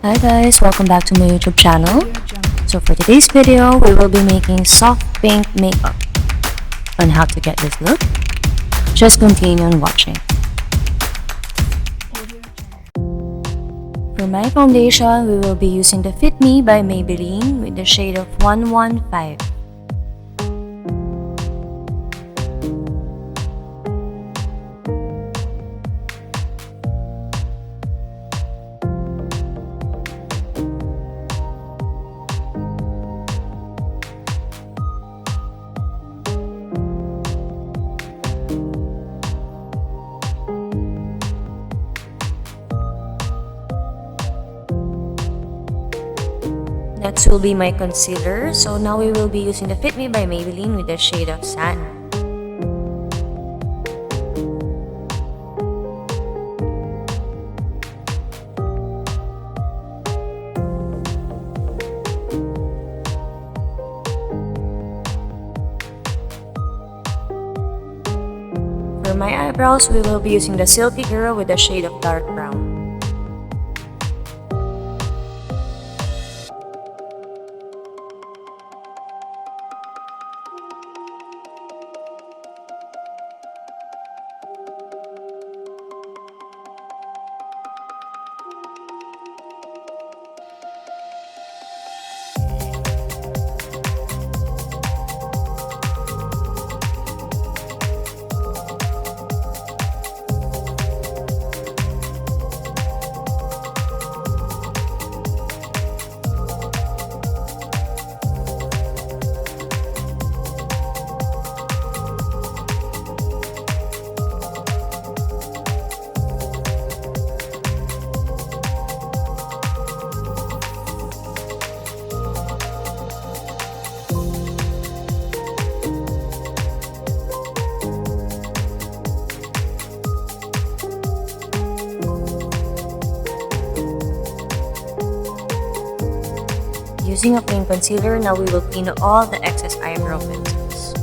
Hi guys, welcome back to my YouTube channel. So for today's video, we will be making soft pink makeup. On how to get this look, just continue on watching. For my foundation, we will be using the Fit Me by Maybelline with the shade of 115. Next will be my concealer. So now we will be using the Fit Me by Maybelline with the shade of Sand. For my eyebrows, we will be using the Silky Girl with the shade of dark brown. Using a plain concealer, now we will clean all the excess eyebrow pencils.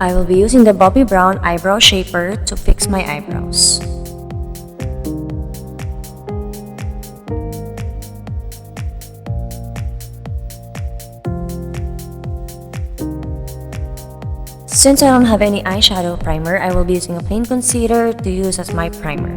I will be using the Bobbi Brown Eyebrow Shaper to fix my eyebrows. Since I don't have any eyeshadow primer, I will be using a plain concealer to use as my primer.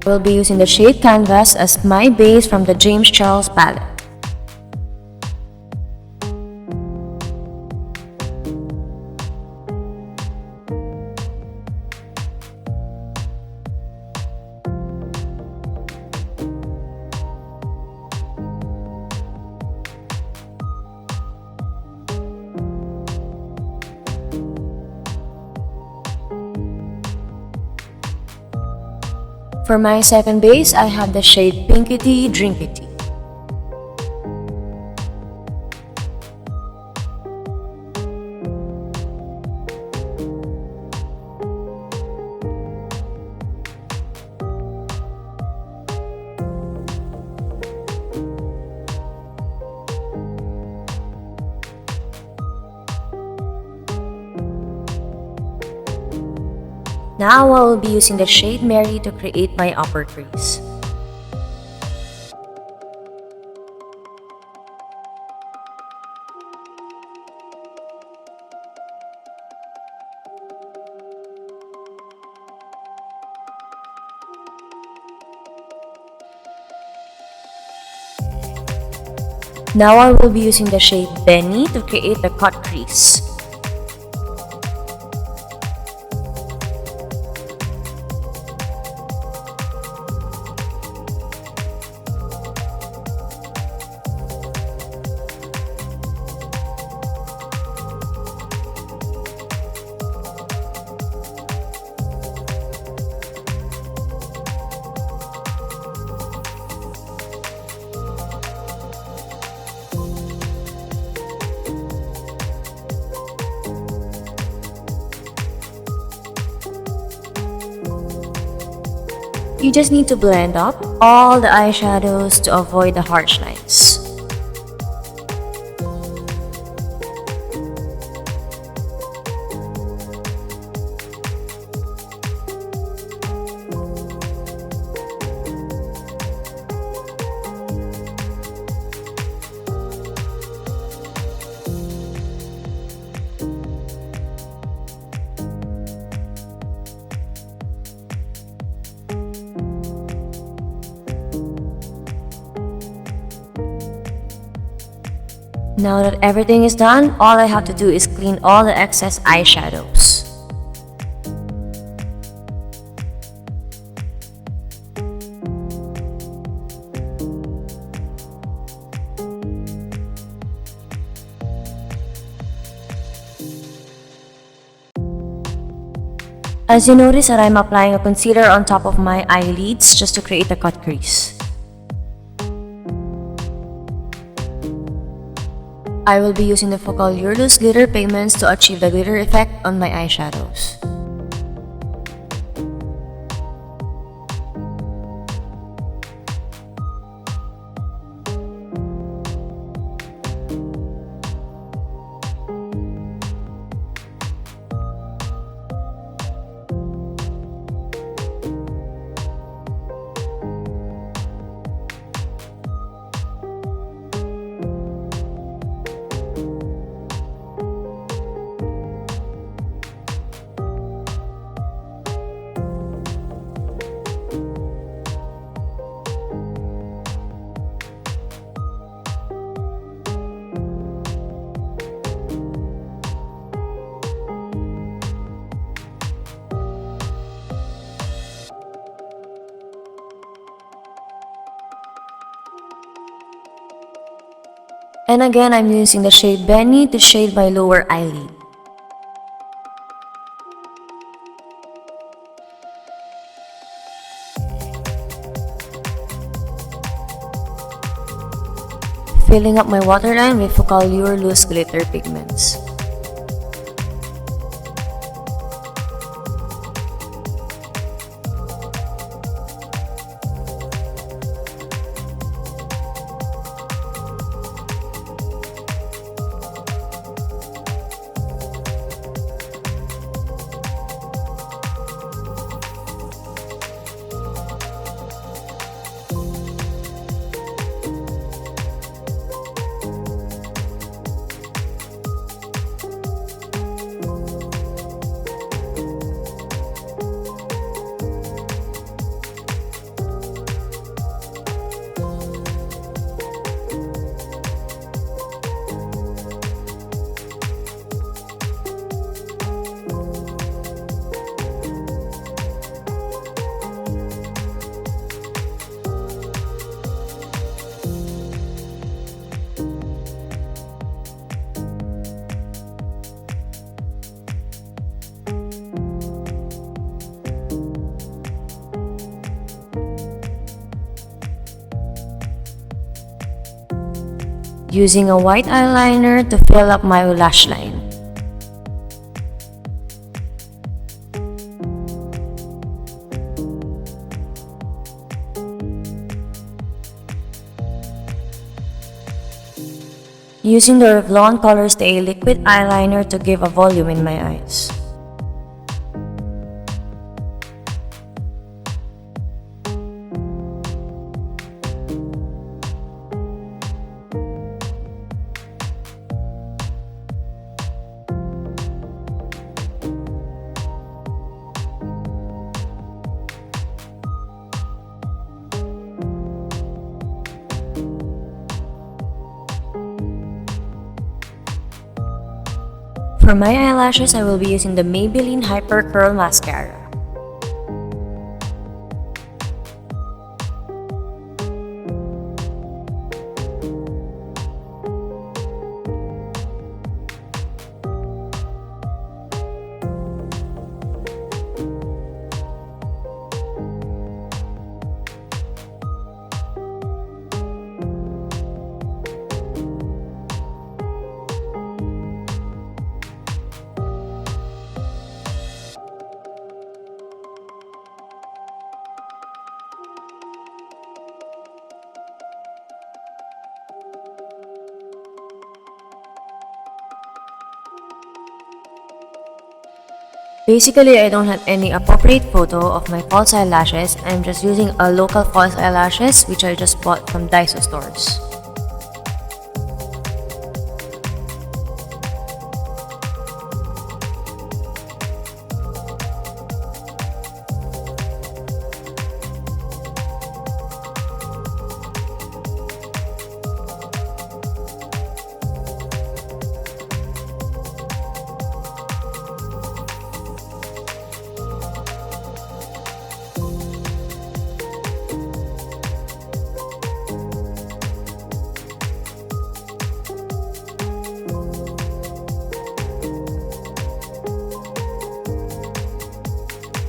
I will be using the shade Canvas as my base from the James Charles palette. For my second base, I have the shade Pinkity, Drinkity. Now I will be using the shade Mary to create my upper crease. Now I will be using the shade Benny to create the cut crease. You just need to blend up all the eyeshadows to avoid the harsh lines. Now that everything is done, all I have to do is clean all the excess eyeshadows. As you notice that I'm applying a concealer on top of my eyelids just to create a cut crease. I will be using the Focallure Loose Glitter Pigments to achieve the glitter effect on my eyeshadows. And again, I'm using the shade Benny to shade my lower eyelid. Filling up my waterline with Focallure Loose Glitter Pigments. Using a white eyeliner to fill up my lash line. Using the Revlon Color Stay Liquid Eyeliner to give a volume in my eyes. For my eyelashes, I will be using the Maybelline Hypercurl Mascara. Basically, I don't have any appropriate photo of my false eyelashes. I'm just using a local false eyelashes which I just bought from Daiso stores.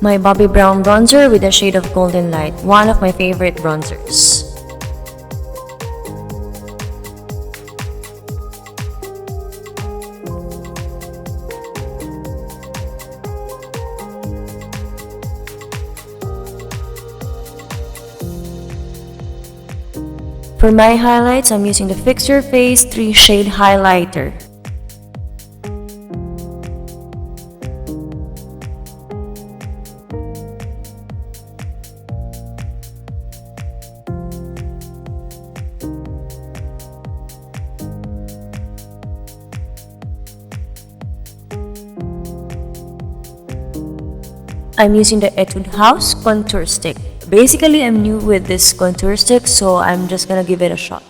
My Bobbi Brown bronzer with a shade of Golden Light, one of my favorite bronzers. For my highlights, I'm using the Fix Your Face 3 Shade Highlighter. I'm using the Etude House Contour Stick. Basically, I'm new with this contour stick, so I'm just gonna give it a shot.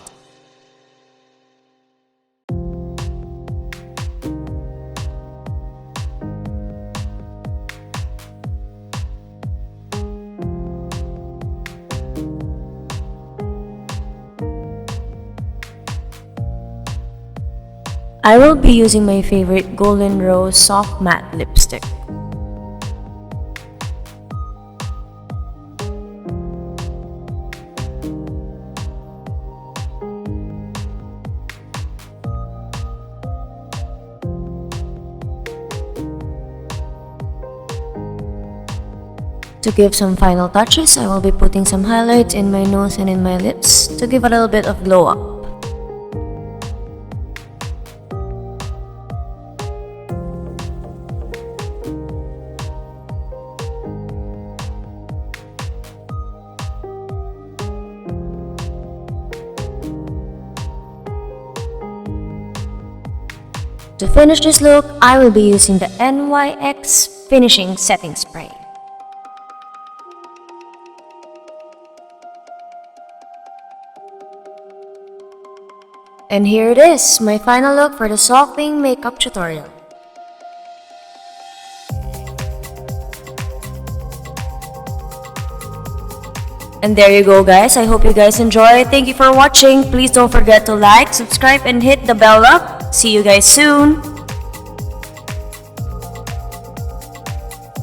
I will be using my favorite Golden Rose Soft Matte Lipstick. To give some final touches, I will be putting some highlights in my nose and in my lips to give a little bit of glow up. To finish this look, I will be using the NYX Finishing Setting Spray. And here it is, my final look for the soft pink makeup tutorial. And there you go guys, I hope you guys enjoyed. Thank you for watching. Please don't forget to like, subscribe, and hit the bell up. See you guys soon.